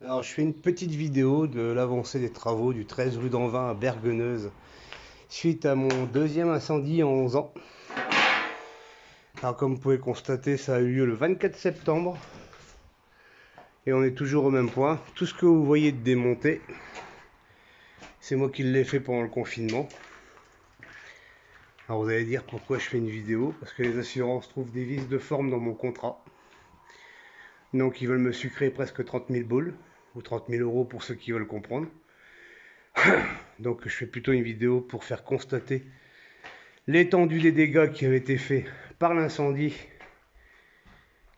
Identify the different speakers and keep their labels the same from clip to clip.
Speaker 1: Alors, je fais une petite vidéo de l'avancée des travaux du 13 rue d'Anvin à Bergueneuse, suite à mon deuxième incendie en 11 ans. Alors, comme vous pouvez le constater, ça a eu lieu le 24 septembre. Et on est toujours au même point. Tout ce que vous voyez de démonté, c'est moi qui l'ai fait pendant le confinement. Alors, vous allez dire pourquoi je fais une vidéo. Parce que les assurances trouvent des vices de forme dans mon contrat. Donc, ils veulent me sucrer presque 30 000 boules. Ou 30 000 euros pour ceux qui veulent comprendre. Donc je fais plutôt une vidéo pour faire constater l'étendue des dégâts qui avaient été faits par l'incendie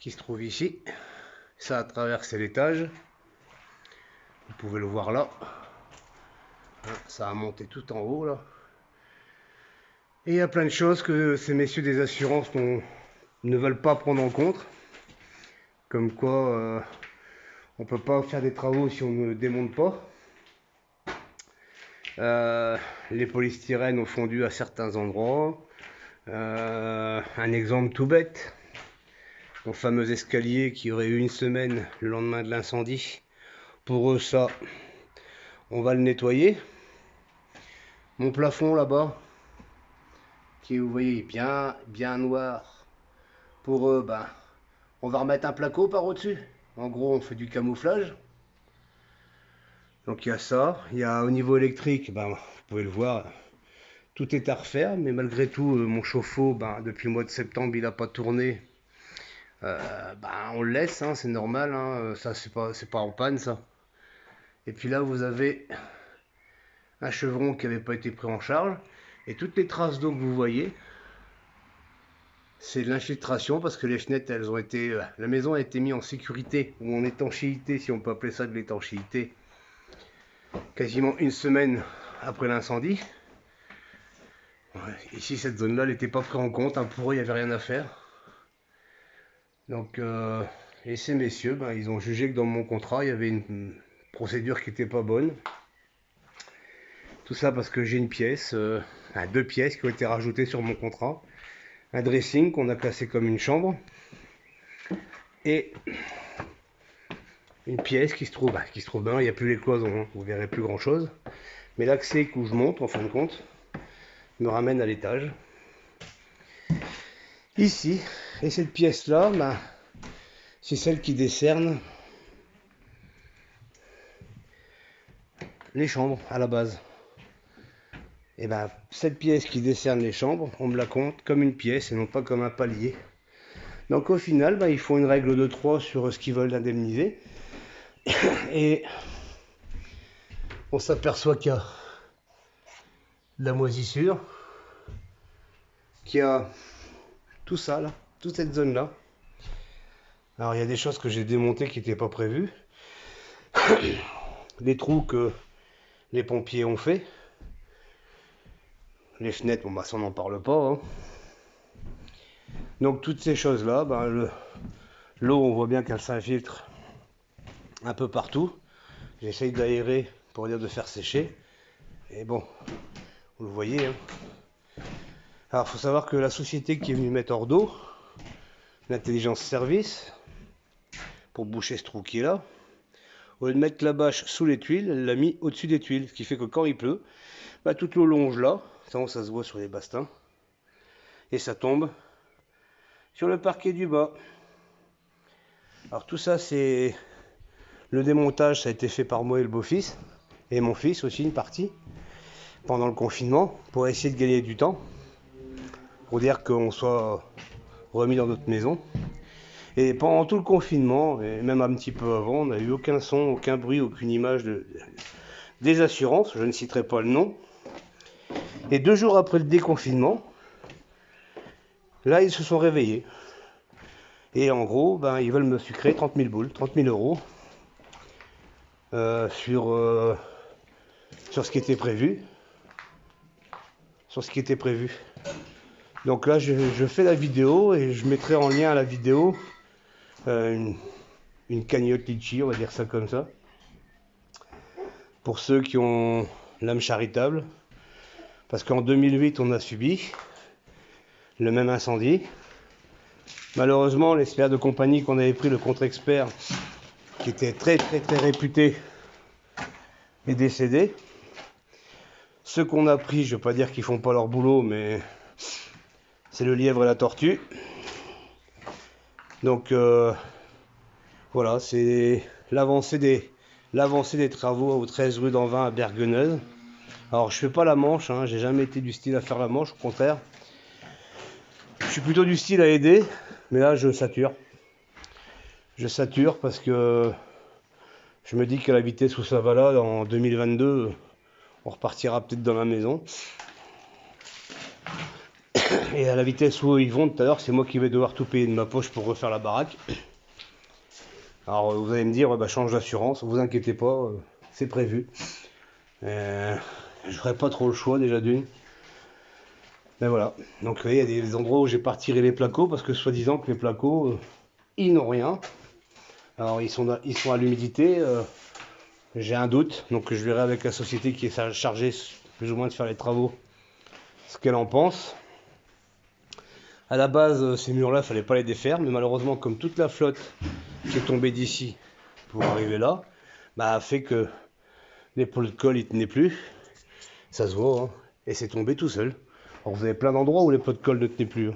Speaker 1: qui se trouve ici. Ça a traversé l'étage. Vous pouvez le voir là. Ça a monté tout en haut là. Et il y a plein de choses que ces messieurs des assurances ne veulent pas prendre en compte. Comme quoi on ne peut pas faire des travaux si on ne démonte pas. Les polystyrènes ont fondu à certains endroits. Un exemple tout bête. Mon fameux escalier qui aurait eu une semaine le lendemain de l'incendie. Pour eux, ça, on va le nettoyer. Mon plafond là-bas, qui vous voyez bien noir. Pour eux, ben, on va remettre un placo par au-dessus. En gros, on fait du camouflage. Donc il y a ça. Il y a au niveau électrique, ben, vous pouvez le voir, tout est à refaire. Mais malgré tout, mon chauffe-eau, ben, depuis le mois de septembre, il n'a pas tourné. Ben, on le laisse, hein, c'est normal. Hein, ça, c'est pas en panne, ça. Et puis là, vous avez un chevron qui n'avait pas été pris en charge. Et toutes les traces d'eau que vous voyez, c'est de l'infiltration parce que les fenêtres, elles ont été, la maison a été mise en sécurité ou en étanchéité, si on peut appeler ça de l'étanchéité, quasiment une semaine après l'incendie. Ouais, ici, cette zone-là, elle n'était pas prise en compte. Hein, pour eux, il n'y avait rien à faire. Donc, et ces messieurs, ben, ils ont jugé que dans mon contrat, il y avait une procédure qui n'était pas bonne. Tout ça parce que j'ai une pièce, deux pièces qui ont été rajoutées sur mon contrat. Un dressing qu'on a classé comme une chambre. Et une pièce qui se trouve bien, il n'y a plus les cloisons, hein, vous verrez plus grand chose. Mais l'accès où je monte, en fin de compte, me ramène à l'étage. Ici, et cette pièce-là, ben, c'est celle qui décerne les chambres à la base. Et ben, cette pièce qui décerne les chambres, on me la compte comme une pièce et non pas comme un palier. Donc au final, ben, ils font une règle de 3 sur ce qu'ils veulent indemniser. Et on s'aperçoit qu'il y a de la moisissure, qu'il y a tout ça là, toute cette zone là. Alors il y a des choses que j'ai démontées qui n'étaient pas prévues. Les trous que les pompiers ont fait. Les fenêtres, bon bah ça on n'en parle pas. Hein. Donc toutes ces choses là, ben, l'eau on voit bien qu'elle s'infiltre un peu partout. J'essaye d'aérer pour dire de faire sécher. Et bon, vous le voyez. Hein. Alors il faut savoir que la société qui est venue mettre hors d'eau, l'intelligence service, pour boucher ce trou qui est là, au lieu de mettre la bâche sous les tuiles, elle l'a mis au-dessus des tuiles. Ce qui fait que quand il pleut, bah, toute l'eau longe là, ça se voit sur les bastins, et ça tombe sur le parquet du bas. Alors tout ça, c'est le démontage, ça a été fait par moi et le beau-fils, et mon fils aussi une partie, pendant le confinement, pour essayer de gagner du temps, pour dire qu'on soit remis dans notre maison. Et pendant tout le confinement, et même un petit peu avant, on n'a eu aucun son, aucun bruit, aucune image des assurances, je ne citerai pas le nom. Et 2 jours après le déconfinement, là ils se sont réveillés. Et en gros, ben, ils veulent me sucrer 30 000 boules, 30 000 euros sur ce qui était prévu. Sur ce qui était prévu. Donc là, je fais la vidéo et je mettrai en lien à la vidéo une cagnotte litchi, on va dire ça comme ça. Pour ceux qui ont l'âme charitable. Parce qu'en 2008, on a subi le même incendie. Malheureusement, l'expert de compagnie qu'on avait pris, le contre-expert, qui était très réputé, est décédé. Ceux qu'on a pris, je ne vais pas dire qu'ils font pas leur boulot, mais c'est le lièvre et la tortue. Donc voilà, c'est l'avancée des travaux au 13 rue d'Anvin à Bergueneuse. Alors je fais pas la manche, hein, j'ai jamais été du style à faire la manche, au contraire. Je suis plutôt du style à aider, mais là je sature. Je sature parce que je me dis qu'à la vitesse où ça va là, en 2022, on repartira peut-être dans la maison. Et à la vitesse où ils vont tout à l'heure, c'est moi qui vais devoir tout payer de ma poche pour refaire la baraque. Alors vous allez me dire, bah, change d'assurance, vous inquiétez pas, c'est prévu. Je ferai pas trop le choix déjà d'une. Mais voilà, donc vous voyez, il y a des endroits où j'ai pas retiré les placos parce que soi-disant que les placos, ils n'ont rien. Alors ils sont à l'humidité, j'ai un doute, donc je verrai avec la société qui est chargée plus ou moins de faire les travaux ce qu'elle en pense. À la base, ces murs-là, il fallait pas les défaire, mais malheureusement, comme toute la flotte qui est tombée d'ici pour arriver là, bah, a fait que les pots de colle ils tenaient plus, ça se voit, hein, et c'est tombé tout seul. Alors vous avez plein d'endroits où les pots de colle ne tenaient plus, hein.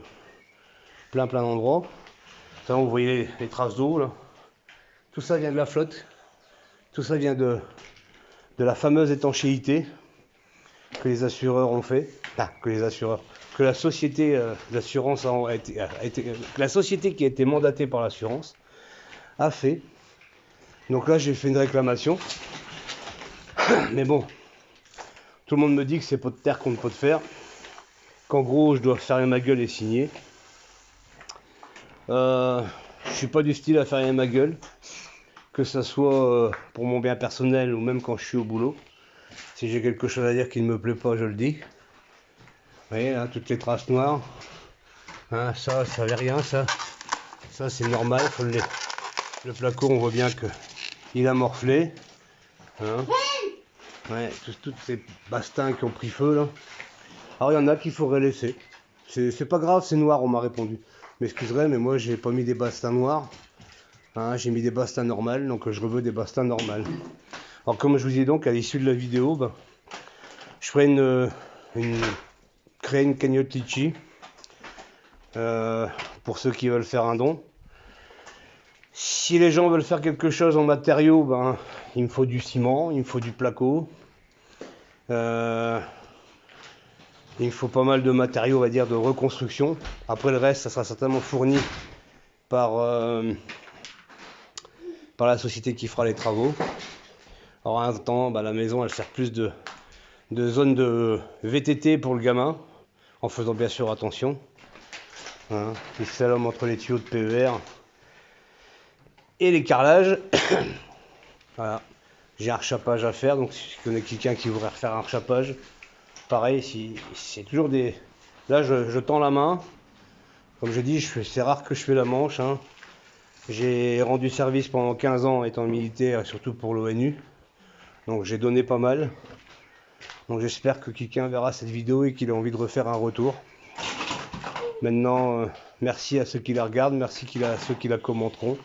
Speaker 1: Plein d'endroits. Ça, vous voyez les traces d'eau là. Tout ça vient de la flotte, tout ça vient de la fameuse étanchéité que les assureurs ont fait, que la société d'assurance que la société qui a été mandatée par l'assurance a fait. Donc là j'ai fait une réclamation, mais bon, tout le monde me dit que c'est pot de terre contre pot de fer, qu'en gros je dois fermer ma gueule et signer. Je suis pas du style à fermer ma gueule, que ça soit pour mon bien personnel ou même quand je suis au boulot. Si j'ai quelque chose à dire qui ne me plaît pas, je le dis. Vous voyez là, toutes les traces noires. Hein, ça avait rien, ça c'est normal. Le placo, on voit bien que il a morflé. Hein. Ouais, toutes ces bastings qui ont pris feu là. Alors il y en a qu'il faudrait laisser. C'est pas grave, c'est noir, on m'a répondu. M'excuserai, mais moi j'ai pas mis des bastings noirs. Hein, j'ai mis des bastings normales, donc je reveux des bastings normales. Alors comme je vous dis donc, à l'issue de la vidéo, ben, je ferai créer une cagnotte Litchi pour ceux qui veulent faire un don. Si les gens veulent faire quelque chose en matériaux, ben, il me faut du ciment, il me faut du placo. Il me faut pas mal de matériaux, on va dire, de reconstruction. Après le reste, ça sera certainement fourni par la société qui fera les travaux. Alors en attendant, ben, la maison elle sert plus de zone de VTT pour le gamin, en faisant bien sûr attention. Hein, il slalom entre les tuyaux de PER et les carrelages. Voilà, j'ai un rechapage à faire, donc si je connais quelqu'un qui voudrait refaire un rechapage, pareil, si c'est toujours des... Là je tends la main, comme je dis, c'est rare que je fais la manche, hein. J'ai rendu service pendant 15 ans étant militaire, et surtout pour l'ONU, donc j'ai donné pas mal. Donc j'espère que quelqu'un verra cette vidéo et qu'il a envie de refaire un retour. Maintenant, merci à ceux qui la regardent, merci à ceux qui la commenteront.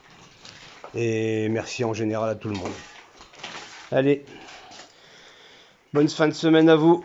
Speaker 1: Et merci en général à tout le monde. Allez, bonne fin de semaine à vous.